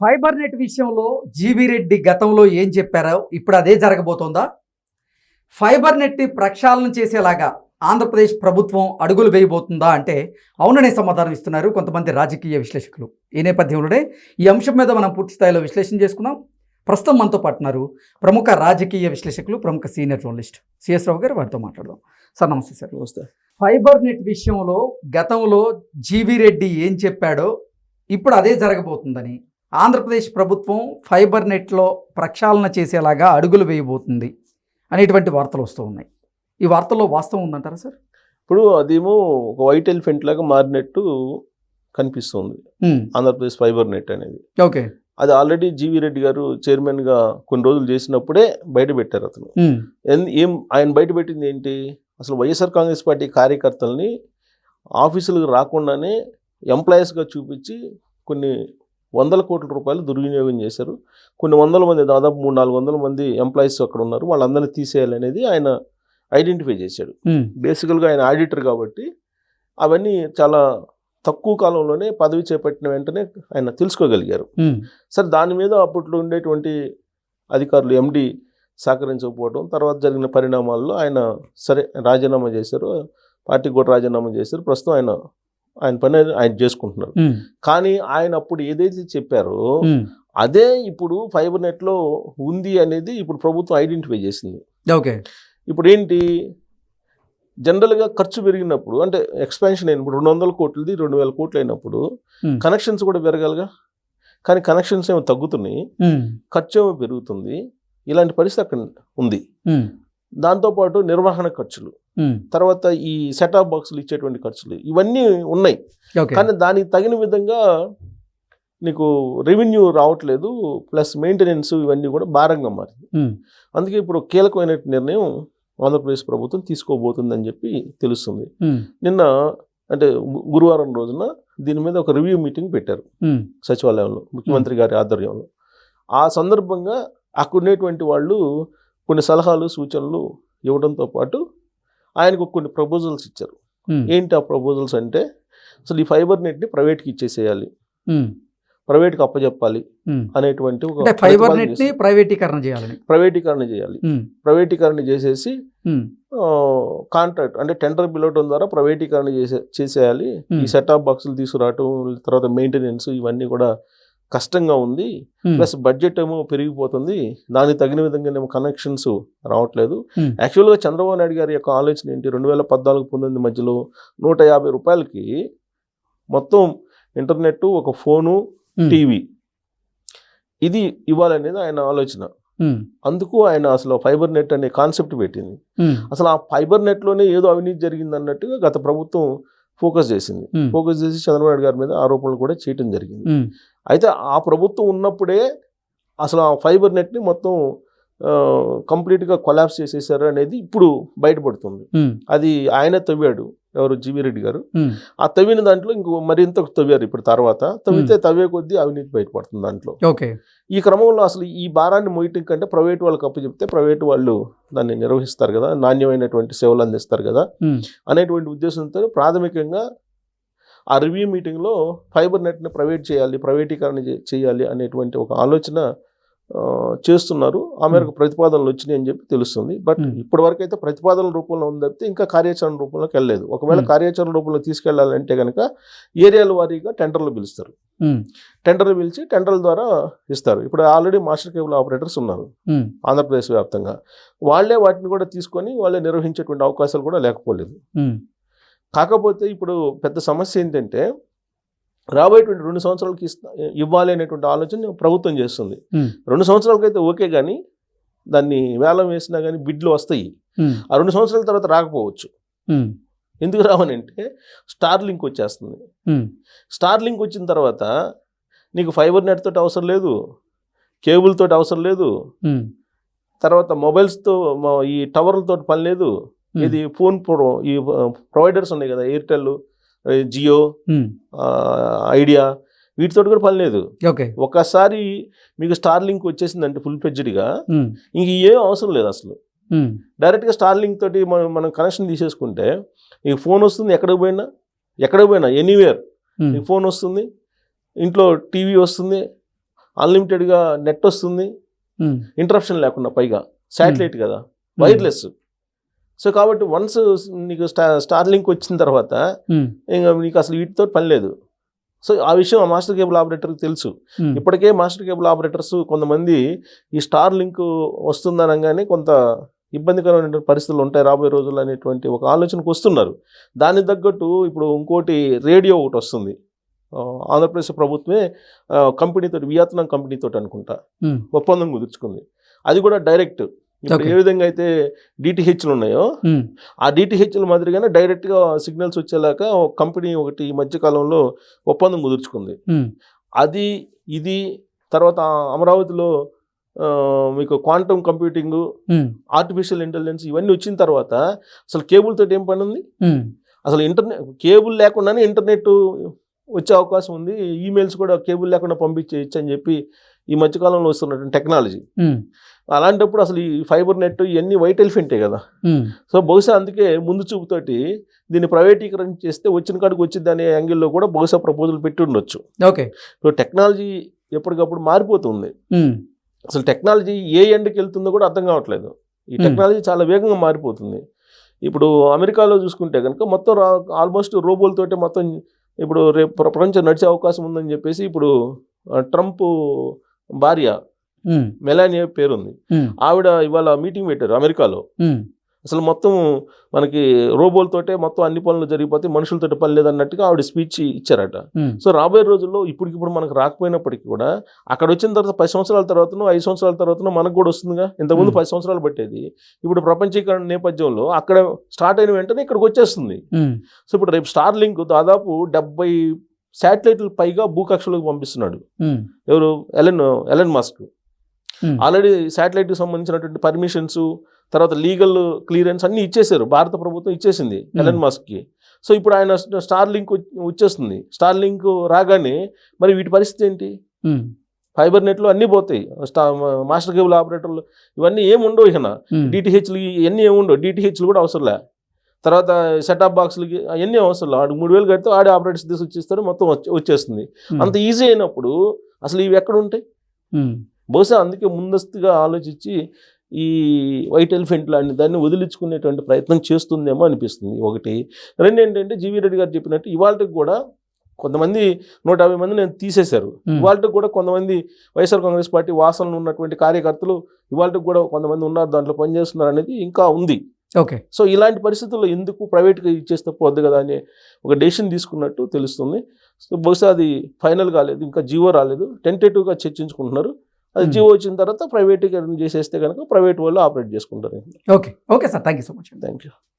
Fibre net విషయంలో GV Reddy గతంలో ఏం చెప్పారో ఇప్పుడు అదే జరగబోతోందా? ఫైబర్ నెట్ ప్రక్షాళన చేసేలాగా ఆంధ్రప్రదేశ్ ప్రభుత్వం అడుగులు వేయబోతుందా అంటే అవుననే సమాధానం ఇస్తున్నారు కొంతమంది రాజకీయ విశ్లేషకులు. ఈ నేపథ్యంలోనే ఈ అంశం మీద మనం పూర్తి స్థాయిలో విశ్లేషణ చేసుకుందాం. ప్రస్తుతం మనతో పాటున్నారు ప్రముఖ రాజకీయ విశ్లేషకులు, ప్రముఖ సీనియర్ జర్నలిస్ట్ సిఎస్ రావు గారు. వారితో మాట్లాడదాం. సార్ నమస్తే. సార్ నమస్తే. ఫైబర్ నెట్ విషయంలో గతంలో జీవీ రెడ్డి ఏం చెప్పాడో ఇప్పుడు అదే జరగబోతుందని, ఆంధ్రప్రదేశ్ ప్రభుత్వం ఫైబర్ నెట్లో ప్రక్షాళన చేసేలాగా అడుగులు వేయబోతుంది అనేటువంటి వార్తలు వస్తూ ఉన్నాయి. ఈ వార్తల్లో వాస్తవం ఉందంటారా సార్? ఇప్పుడు అదేమో ఒక వైట్ ఎలిఫెంట్ లాగా మారినట్టు కనిపిస్తుంది ఆంధ్రప్రదేశ్ ఫైబర్ నెట్ అనేది. ఓకే, అది ఆల్రెడీ జీవీ రెడ్డి గారు చైర్మన్గా కొన్ని రోజులు చేసినప్పుడే బయట పెట్టారు అతను. ఆయన బయట పెట్టింది ఏంటి? అసలు వైఎస్ఆర్ కాంగ్రెస్ పార్టీ కార్యకర్తల్ని ఆఫీసులకు రాకుండానే ఎంప్లాయీస్గా చూపించి కొన్ని వందల కోట్ల రూపాయలు దుర్వినియోగం చేశారు. కొన్ని వందల మంది, దాదాపు 300-400 మంది ఎంప్లాయీస్ అక్కడ ఉన్నారు, వాళ్ళందరినీ తీసేయాలనేది ఆయన ఐడెంటిఫై చేశాడు. బేసికల్గా ఆయన ఆడిటర్ కాబట్టి అవన్నీ చాలా తక్కువ కాలంలోనే పదవి చేపట్టిన వెంటనే ఆయన తెలుసుకోగలిగారు. సరే, దాని మీద అప్పట్లో ఉండేటువంటి అధికారులు ఎండి సహకరించకపోవడం, తర్వాత జరిగిన పరిణామాల్లో ఆయన సరే రాజీనామా చేశారు, పార్టీకి కూడా రాజీనామా చేశారు. ప్రస్తుతం ఆయన పని ఆయన చేసుకుంటున్నారు. కానీ ఆయన అప్పుడు ఏదైతే చెప్పారో అదే ఇప్పుడు ఫైబర్ నెట్లో ఉంది అనేది ఇప్పుడు ప్రభుత్వం ఐడెంటిఫై చేసింది. ఓకే, ఇప్పుడు ఏంటి, జనరల్గా ఖర్చు పెరిగినప్పుడు, అంటే ఎక్స్పాన్షన్ అయినప్పుడు 200 కోట్లది 2000 కోట్లు అయినప్పుడు కనెక్షన్స్ కూడా పెరగాలిగా. కానీ కనెక్షన్స్ ఏమో తగ్గుతున్నాయి, ఖర్చు ఏమో పెరుగుతుంది. ఇలాంటి పరిస్థితి అక్కడ ఉంది. దాంతోపాటు నిర్వహణ ఖర్చులు, తర్వాత ఈ సెటాప్ బాక్సులు ఇచ్చేటువంటి ఖర్చులు, ఇవన్నీ ఉన్నాయి. కానీ దానికి తగిన విధంగా నీకు రెవెన్యూ రావట్లేదు, ప్లస్ మెయింటెనెన్స్ ఇవన్నీ కూడా భారంగా మారింది. అందుకే ఇప్పుడు కీలకమైన నిర్ణయం ఆంధ్రప్రదేశ్ ప్రభుత్వం తీసుకోబోతుందని చెప్పి తెలుస్తుంది. నిన్న అంటే గురువారం రోజున దీని మీద ఒక రివ్యూ మీటింగ్ పెట్టారు సచివాలయంలో, ముఖ్యమంత్రి గారి ఆధ్వర్యంలో. ఆ సందర్భంగా అక్కడ ఉండేటువంటి వాళ్ళు కొన్ని సలహాలు సూచనలు ఇవ్వడంతో పాటు ఆయనకు కొన్ని ప్రపోజల్స్ ఇచ్చారు. ఏంటి ఆ ప్రపోజల్స్ అంటే, అసలు ఈ ఫైబర్ నెట్ని ప్రైవేట్కి ఇచ్చేసేయాలి, ప్రైవేట్కి అప్పచెప్పాలి అనేటువంటి ఒక ఫైబర్ నెట్ని ప్రైవేటీకరణ చేయాలి. ప్రైవేటీకరణ చేసేసి కాంట్రాక్ట్ అంటే టెండర్ పిలవడం ద్వారా ప్రైవేటీకరణ చేసేయాలి. ఈ సెటాప్ బాక్సులు తీసుకురావటం, తర్వాత మెయింటెనెన్స్ ఇవన్నీ కూడా కష్టంగా ఉంది, ప్లస్ బడ్జెట్ ఏమో పెరిగిపోతుంది, దానికి తగిన విధంగా ఏమో కనెక్షన్స్ రావట్లేదు. యాక్చువల్గా చంద్రబాబు నాయుడు గారి యొక్క ఆలోచన ఏంటి, 2014-19 మధ్యలో 150 రూపాయలకి మొత్తం ఇంటర్నెట్, ఒక ఫోను, టీవీ ఇది ఇవ్వాలనేది ఆయన ఆలోచన. అందుకు ఆయన అసలు ఫైబర్ నెట్ అనే కాన్సెప్ట్ పెట్టింది. అసలు ఆ ఫైబర్ నెట్లోనే ఏదో అవినీతి జరిగింది అన్నట్టుగా గత ప్రభుత్వం ఫోకస్ చేసి చంద్రబాబు నాయుడు గారి మీద ఆరోపణలు కూడా చేయటం జరిగింది. అయితే ఆ ప్రభుత్వం ఉన్నప్పుడే అసలు ఆ ఫైబర్ నెట్ని మొత్తం కంప్లీట్గా కొలాప్స్ చేసేసారు అనేది ఇప్పుడు బయటపడుతుంది. అది ఆయన తవ్వాడు, ఎవరు, జీవీ రెడ్డి గారు. ఆ తవ్విన దాంట్లో ఇంకో మరింత తవ్వారు. ఇప్పుడు తర్వాత తవ్వే కొద్దీ అవినీతి బయటపడుతుంది దాంట్లో. ఈ క్రమంలో అసలు ఈ భారాన్ని మోయటం కంటే ప్రైవేట్ వాళ్ళకి అప్పచెప్తే ప్రైవేట్ వాళ్ళు దాన్ని నిర్వహిస్తారు కదా, నాణ్యమైనటువంటి సేవలు అందిస్తారు కదా అనేటువంటి ఉద్దేశంతో ప్రాథమికంగా ఆ రివ్యూ మీటింగ్లో ఫైబర్ నెట్ని ప్రైవేటీకరణ చేయాలి అనేటువంటి ఒక ఆలోచన చేస్తున్నారు. ఆ మేరకు ప్రతిపాదనలు వచ్చినాయి అని చెప్పి తెలుస్తుంది. బట్ ఇప్పటి వరకు అయితే ప్రతిపాదనల రూపంలో ఉంది తప్పితే ఇంకా కార్యాచరణ రూపంలోకి వెళ్ళలేదు. ఒకవేళ కార్యాచరణ రూపంలో తీసుకెళ్లాలంటే కనుక ఏరియాల వారీగా టెండర్లు పిలుస్తారు. టెండర్లు పిలిచి టెండర్ల ద్వారా ఇస్తారు. ఇప్పుడు ఆల్రెడీ మాస్టర్ కేబుల్ ఆపరేటర్స్ ఉన్నారు ఆంధ్రప్రదేశ్ వ్యాప్తంగా. వాళ్లే వాటిని కూడా తీసుకొని వాళ్ళే నిర్వహించేటువంటి అవకాశాలు కూడా లేకపోలేదు. కాకపోతే ఇప్పుడు పెద్ద సమస్య ఏంటంటే, రాబోయేటువంటి 2 సంవత్సరాలకి ఇవ్వాలి అనేటువంటి ఆలోచన ప్రభుత్వం చేస్తుంది. 2 సంవత్సరాలకైతే ఓకే, కానీ దాన్ని వేలం వేసినా కానీ బిడ్లు వస్తాయి. ఆ 2 సంవత్సరాల తర్వాత రాకపోవచ్చు. ఎందుకు రావని అంటే, స్టార్ లింక్ వచ్చేస్తుంది. స్టార్ లింక్ వచ్చిన తర్వాత నీకు ఫైబర్ నెట్ తోటి అవసరం లేదు, కేబుల్ తోటి అవసరం లేదు, తర్వాత మొబైల్స్తో ఈ టవర్లతో పని లేదు. ఇది ఫోన్ ఈ ప్రొవైడర్స్ ఉన్నాయి కదా, ఎయిర్టెల్, జియో, ఐడియా, వీటితో కూడా పని లేదు. ఒక్కసారి మీకు స్టార్ లింక్ వచ్చేసిందంటే ఫుల్ ఫ్లెడ్జ్డ్గా ఇంక ఏం అవసరం లేదు అసలు. డైరెక్ట్గా స్టార్ లింక్ తోటి మనం కనెక్షన్ తీసేసుకుంటే ఈ ఫోన్ వస్తుంది, ఎక్కడికి పోయినా ఎనీవేర్ ఈ ఫోన్ వస్తుంది, ఇంట్లో టీవీ వస్తుంది, అన్లిమిటెడ్గా నెట్ వస్తుంది, ఇంటరప్షన్ లేకుండా, పైగా శాటిలైట్ కదా, వైర్లెస్. సో కాబట్టి వన్స్ నీకు స్టార్ లింక్ వచ్చిన తర్వాత ఇంకా నీకు అసలు వీటితో పని లేదు. సో ఆ విషయం ఆ మాస్టర్ కేబుల్ ఆపరేటర్కి తెలుసు. ఇప్పటికే మాస్టర్ కేబుల్ ఆపరేటర్స్ కొంతమంది ఈ స్టార్ లింక్ వస్తుందనగానే కొంత ఇబ్బందికరమైన పరిస్థితులు ఉంటాయి రాబోయే రోజుల్లో అనేటువంటి ఒక ఆలోచనకు వస్తున్నారు. దానికి తగ్గట్టు ఇప్పుడు ఇంకోటి రేడియో ఒకటి వస్తుంది. ఆంధ్రప్రదేశ్ ప్రభుత్వమే కంపెనీతో, వియత్నాం కంపెనీతో అనుకుంటా ఒప్పందం కుదుర్చుకుంది. అది కూడా డైరెక్ట్. ఇప్పుడు ఏ విధంగా అయితే డిటిహెచ్లు ఉన్నాయో ఆ డిటిహెచ్ల మాదిరిగానే డైరెక్ట్గా సిగ్నల్స్ వచ్చేలాగా ఒక కంపెనీ ఒకటి ఈ మధ్యకాలంలో ఒప్పందం కుదుర్చుకుంది. అది ఇది తర్వాత అమరావతిలో మీకు క్వాంటమ్ కంప్యూటింగ్, ఆర్టిఫిషియల్ ఇంటెలిజెన్స్ ఇవన్నీ వచ్చిన తర్వాత అసలు కేబుల్ తోటి ఏం పని ఉంది? అసలు ఇంటర్నెట్ కేబుల్ లేకుండానే ఇంటర్నెట్ వచ్చే అవకాశం ఉంది. ఈమెయిల్స్ కూడా కేబుల్ లేకుండా పంపించేయచ్చు అని చెప్పి ఈ మధ్యకాలంలో వస్తున్నటువంటి టెక్నాలజీ. అలాంటప్పుడు అసలు ఈ ఫైబర్ నెట్ ఇవన్నీ వైట్ ఎలిఫెంటే కదా. సో బహుశా అందుకే ముందు చూపుతోటి దీన్ని ప్రైవేటీకరణ చేస్తే వచ్చిన కాడికి వచ్చింది అనే యాంగిల్లో కూడా బహుశా ప్రపోజల్ పెట్టి ఉండొచ్చు. ఓకే, ఇప్పుడు టెక్నాలజీ ఎప్పటికప్పుడు మారిపోతుంది. అసలు టెక్నాలజీ ఏ ఎండ్కి వెళ్తుందో కూడా అర్థం కావట్లేదు. ఈ టెక్నాలజీ చాలా వేగంగా మారిపోతుంది. ఇప్పుడు అమెరికాలో చూసుకుంటే కనుక మొత్తం ఆల్మోస్ట్ రోబోలతోటే మొత్తం ఇప్పుడు రేపు ప్రపంచం నడిచే అవకాశం ఉందని చెప్పేసి ఇప్పుడు ట్రంప్ భార్య మెలానియా పేరుంది, ఆవిడ ఇవాళ మీటింగ్ పెట్టారు అమెరికాలో. అసలు మొత్తం మనకి రోబోలతోటే మొత్తం అన్ని పనులు జరిగిపోతే మనుషులతో పని లేదన్నట్టుగా ఆవిడ స్పీచ్ ఇచ్చారట. సో రాబోయే రోజుల్లో ఇప్పటికిప్పుడు మనకు రాకపోయినప్పటికీ కూడా అక్కడ వచ్చిన తర్వాత 10 సంవత్సరాల తర్వాతనో 5 సంవత్సరాల తర్వాతనో మనకు కూడా వస్తుందిగా. ఇంతకుముందు 10 సంవత్సరాలు పట్టేది, ఇప్పుడు ప్రపంచీకరణ నేపథ్యంలో అక్కడ స్టార్ట్ అయిన వెంటనే ఇక్కడికి వచ్చేస్తుంది. సో ఇప్పుడు రేపు స్టార్ లింక్ దాదాపు 70 శాటిలైట్లు పైగా భూకక్షలోకి పంపిస్తున్నాడు. ఎవరు? Elon Musk. ఆల్రెడీ శాటిలైట్కి సంబంధించినటువంటి పర్మిషన్స్, తర్వాత లీగల్ క్లియరెన్స్ అన్నీ ఇచ్చేసారు, భారత ప్రభుత్వం ఇచ్చేసింది ఎలన్ మస్క్కి. సో ఇప్పుడు ఆయన స్టార్ లింక్ వచ్చేస్తుంది. స్టార్ లింక్ రాగానే మరి వీటి పరిస్థితి ఏంటి? ఫైబర్ నెట్లు అన్నీ పోతాయి, మాస్టర్ కేబుల్ ఆపరేటర్లు ఇవన్నీ ఏమి ఉండవు. ఇక డిటిహెచ్లు ఇవన్నీ ఏమి ఉండవు, డిటిహెచ్లు కూడా అవసరంలే. తర్వాత సెటాప్ బాక్స్లకి అవన్నీ అవసరం. ఆడు 3,000 కడితే ఆడే ఆపరేటర్స్ తీసుకొచ్చిస్తారు, మొత్తం వచ్చేస్తుంది. అంత ఈజీ అయినప్పుడు అసలు ఇవి ఎక్కడ ఉంటాయి? బహుశా అందుకే ముందస్తుగా ఆలోచించి ఈ వైట్ ఎలిఫెంట్ లాంటి దాన్ని వదిలించుకునేటువంటి ప్రయత్నం చేస్తుందేమో అనిపిస్తుంది. ఒకటి. రెండు ఏంటంటే జీవీ రెడ్డి గారు చెప్పినట్టు ఇవాళకి కూడా కొంతమంది 150 మంది నేను తీసేశారు. ఇవాళకి కూడా కొంతమంది వైఎస్ఆర్ కాంగ్రెస్ పార్టీ వాసనలు ఉన్నటువంటి కార్యకర్తలు ఇవాళకి కూడా కొంతమంది ఉన్నారు, దాంట్లో పనిచేస్తున్నారు అనేది ఇంకా ఉంది. ఓకే. సో ఇలాంటి పరిస్థితుల్లో ఎందుకు ప్రైవేట్గా ఇచ్చేస్తే పోద్దు కదా అనే ఒక డెసిషన్ తీసుకున్నట్టు తెలుస్తుంది. సో బహుశా అది ఫైనల్ కాలేదు, ఇంకా జీవో రాలేదు, టెంటేటివ్గా చర్చించుకుంటున్నారు. అది జీవో వచ్చిన తర్వాత ప్రైవేటీకరణ చేసేస్తే కనుక ప్రైవేట్ వాళ్ళు ఆపరేట్ చేసుకుంటారు. Okay, okay sir, thank you so much. Thank you.